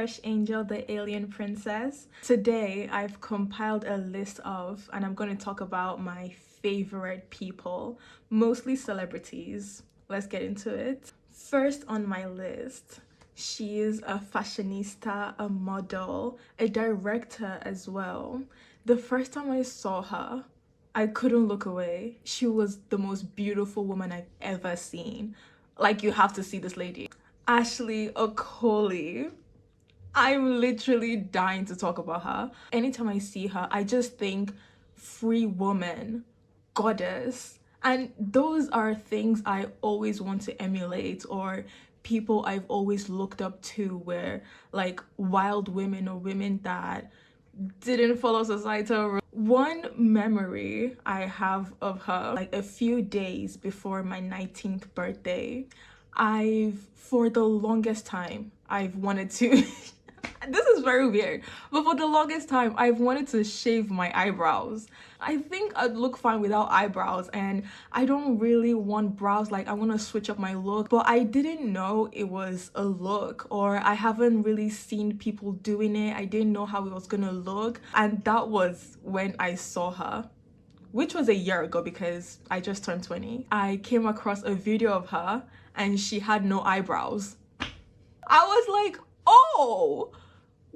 KrushAngel, the alien princess. Today, I've compiled a list of, and I'm going to talk about my favorite people, mostly celebrities. Let's get into it. First on my list, she is a fashionista, a model, a director as well. The first time I saw her, I couldn't look away. She was the most beautiful woman I've ever seen. Like, you have to see this lady. Ashley Okoli. I'm literally dying to talk about her. Anytime I see her, I just think free woman, goddess. And those are things I always want to emulate, or people I've always looked up to, where like wild women or women that didn't follow societal rules. One memory I have of her, like a few days before my 19th birthday, for the longest time, I've wanted to this is very weird, but for the longest time I've wanted to shave my eyebrows. I think I'd look fine without eyebrows, and I don't really want brows. Like, I want to switch up my look, but I didn't know it was a look, or I haven't really seen people doing it. I didn't know how it was gonna look, and that was when I saw her, which was a year ago because I just turned 20. I came across a video of her and she had no eyebrows. I was like, oh,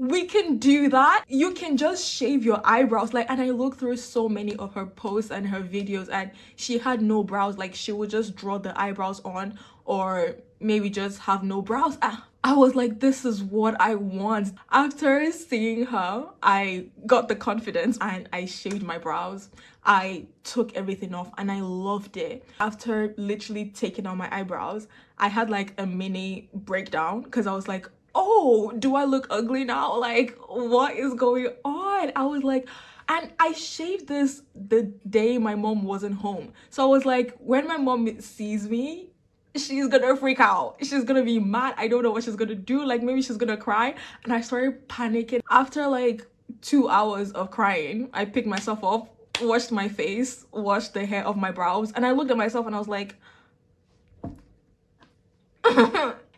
we can do that. You can just shave your eyebrows. Like, and I looked through so many of her posts and her videos, and she had no brows. Like, she would just draw the eyebrows on, or maybe just have no brows. I was like, this is what I want. After seeing her, I got the confidence and I shaved my brows. I took everything off and I loved it. After literally taking out my eyebrows, I had like a mini breakdown because I was like, oh, do I look ugly now? Like, what is going on? I was like, and I shaved this the day my mom wasn't home. So I was like, when my mom sees me, she's gonna freak out. She's gonna be mad. I don't know what she's gonna do. Like, maybe she's gonna cry. And I started panicking. After like 2 hours of crying, I picked myself up, washed my face, washed the hair off my brows, and I looked at myself and I was like,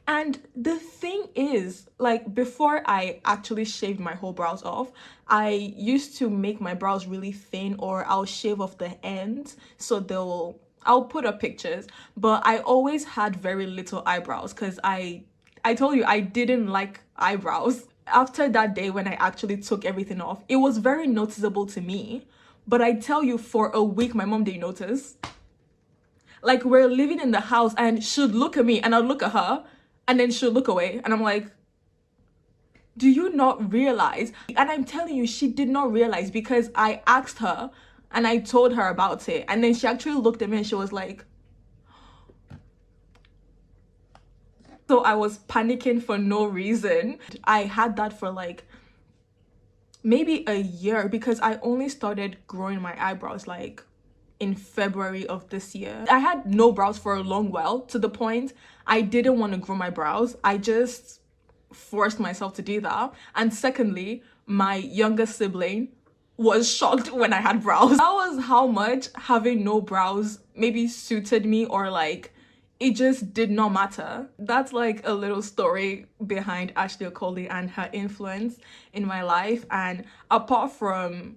and the thing is, like, before I actually shaved my whole brows off, I used to make my brows really thin, or I'll shave off the ends so I'll put up pictures, but I always had very little eyebrows because I told you I didn't like eyebrows. After that day when I actually took everything off, it was very noticeable to me, but I tell you, for a week my mom didn't notice. Like, we're living in the house and she'd look at me and I'd look at her, and then she'll look away, and I'm like, do you not realize? And I'm telling you, she did not realize, because I asked her and I told her about it, and then she actually looked at me and she was like, so I was panicking for no reason. I had that for like maybe a year, because I only started growing my eyebrows like in February of this year. I had no brows for a long while, to the point I didn't want to grow my brows. I just forced myself to do that. And secondly, my younger sibling was shocked when I had brows. That was how much having no brows maybe suited me, or like, it just did not matter. That's like a little story behind Ashley Okoli and her influence in my life. And apart from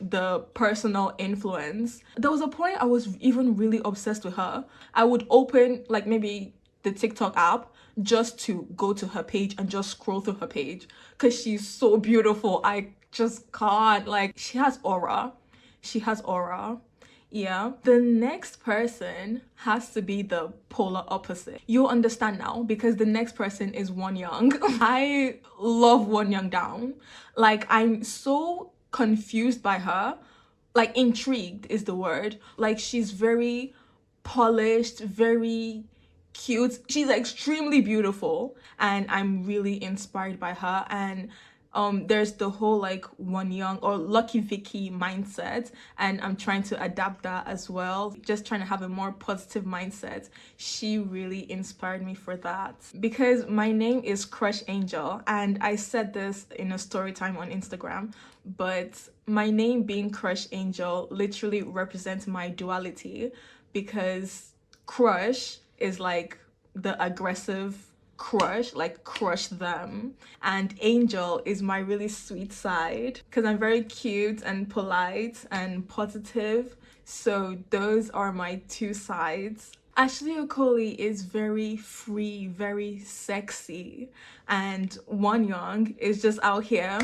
the personal influence, there was a point I was even really obsessed with her. I would open like maybe the TikTok app just to go to her page and just scroll through her page, because she's so beautiful. I just can't, like, she has aura. She has aura. Yeah. The next person has to be the polar opposite. You'll understand now, because the next person is One Young. I love One Young down. Like, I'm so confused by her. Like, intrigued is the word. Like, she's very polished, very cute. She's extremely beautiful, and I'm really inspired by her. And there's the whole like One Young or Lucky Vicky mindset, and I'm trying to adapt that as well, just trying to have a more positive mindset. She really inspired me for that, because my name is KrushAngel, and I said this in a story time on Instagram, but my name being KrushAngel literally represents my duality, because Crush is like the aggressive crush, like crush them. And Angel is my really sweet side because I'm very cute and polite and positive. So those are my two sides. Ashley Okoli is very free, very sexy, and Won Young is just out here.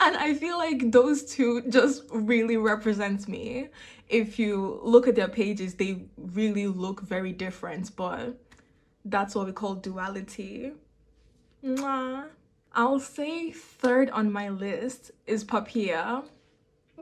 And I feel like those two just really represent me. If you look at their pages, they really look very different, but that's what we call duality. Mwah. I'll say third on my list is Papia.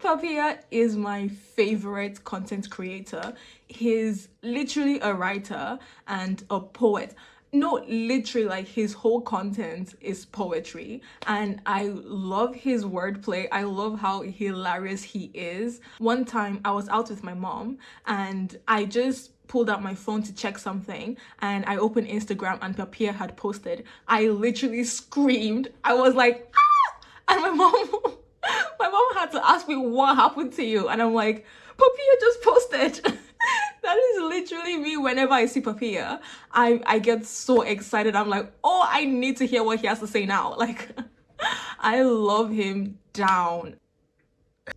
Papia is my favorite content creator. He's literally a writer and a poet. No, literally, like his whole content is poetry, and I love his wordplay. I love how hilarious he is. One time I was out with my mom and I just pulled out my phone to check something, and I opened Instagram and Papia had posted. I literally screamed. I was like, ah! And my mom had to ask me, what happened to you? And I'm like, Papia just posted. That is literally me. Whenever I see Papia, I get so excited. I'm like, oh, I need to hear what he has to say now. Like, I love him down.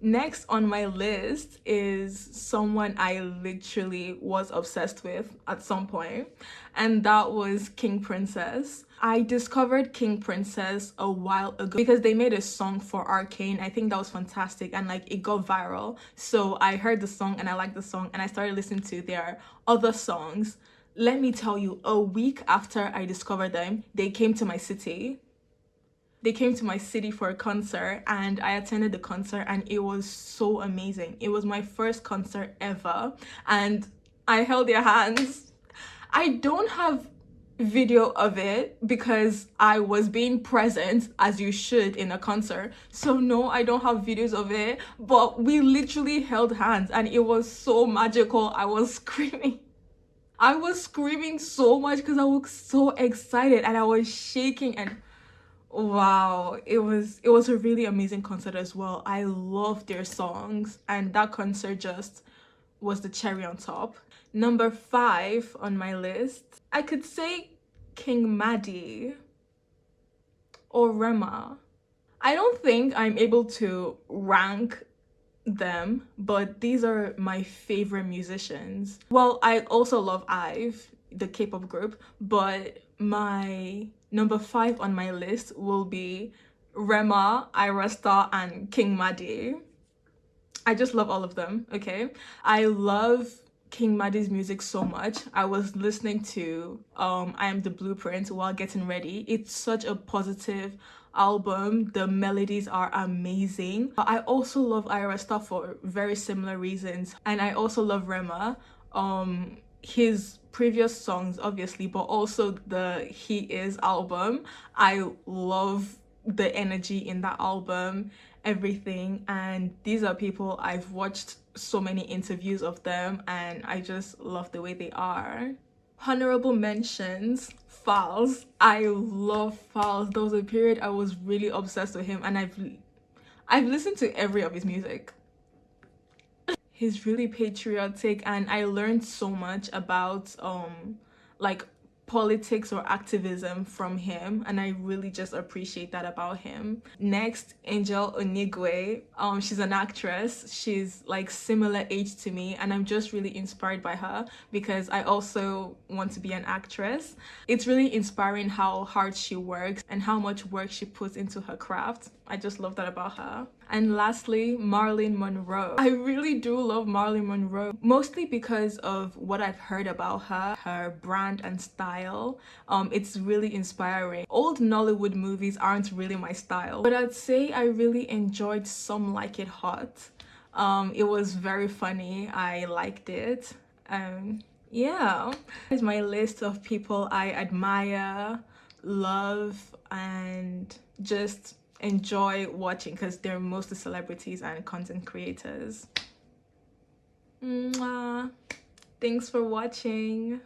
Next on my list is someone I literally was obsessed with at some point, and that was King Princess. I discovered King Princess a while ago because they made a song for Arcane. I think that was fantastic, and like it got viral. So I heard the song and I liked the song, and I started listening to their other songs. Let me tell you, a week after I discovered them, they came to my city. They came to my city for a concert, and I attended the concert, and it was so amazing. It was my first concert ever, and I held their hands. I don't have video of it because I was being present, as you should in a concert. So no, I don't have videos of it, but we literally held hands and it was so magical. I was screaming. I was screaming so much because I was so excited and I was shaking, and wow, it was a really amazing concert as well. I love their songs, and that concert just was the cherry on top. Number 5 on my list, I could say King Maddie or Rema. I don't think I'm able to rank them, but these are my favorite musicians. Well, I also love IVE, the K-pop group, but my number 5 on my list will be Rema, Ira Star, and King Maddie. I just love all of them, okay? I love King Maddie's music so much. I was listening to I Am the Blueprint while getting ready. It's such a positive album. The melodies are amazing. I also love Ira Star for very similar reasons, and I also love Rema. His previous songs obviously, but also the He Is album. I love the energy in that album, everything, and these are people I've watched so many interviews of them, and I just love the way they are. Honorable mentions, Falz. I love Falz. There was a period I was really obsessed with him, and I've listened to every of his music. He's really patriotic, and I learned so much about like politics or activism from him, and I really just appreciate that about him. Next, Angel Onigwe. She's an actress. She's like similar age to me, and I'm just really inspired by her because I also want to be an actress. It's really inspiring how hard she works and how much work she puts into her craft. I just love that about her. And lastly, Marilyn Monroe. I really do love Marilyn Monroe, mostly because of what I've heard about her brand and style. It's really inspiring. Old Nollywood movies aren't really my style, but I'd say I really enjoyed Some Like It Hot. It was very funny. I liked it. Yeah, here's my list of people I admire, love, and just enjoy watching because they're mostly celebrities and content creators. Mwah. Thanks for watching.